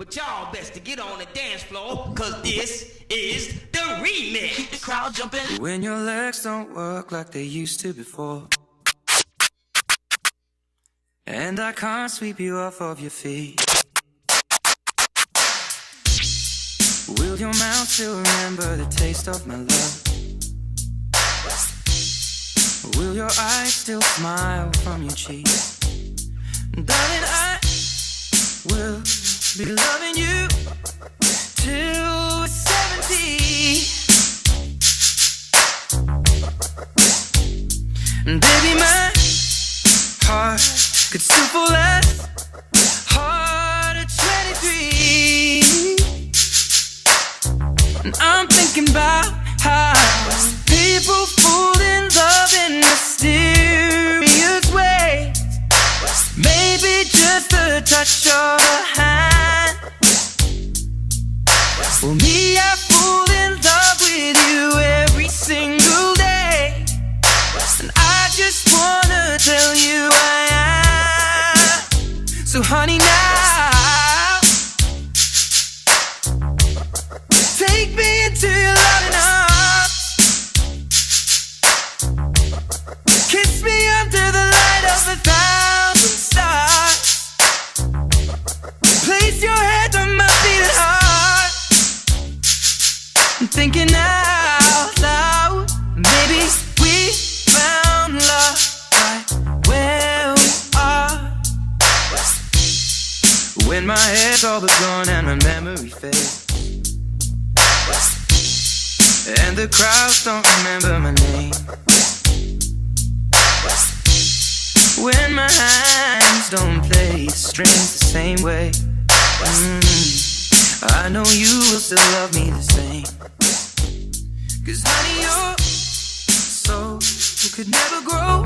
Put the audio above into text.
But y'all best to get on the dance floor, cause this is the remix. The crowd jumping. When your legs don't work like they used to before, and I can't sweep you off of your feet, will your mouth still remember the taste of my love? Will your eyes still smile from your cheeks? Darling, I will be loving you till we're 70. And baby, my heart could still fall as hard at 23. And I'm thinking about how people fall in love in mysterious ways. Maybe just a touch of a hand. For me, I fall in love with you every single day. And I just wanna tell you I am. So honey, now take me into your loving arms. Kiss me under the light of 1,000 stars. Place your head on my beating heart. I'm thinking out loud, maybe we found love right where we are. When my head's all but gone and my memory fades, and the crowds don't remember my name, when my hands don't play the strings the same way, I know you will still love me the same. Cause honey, your soul could never grow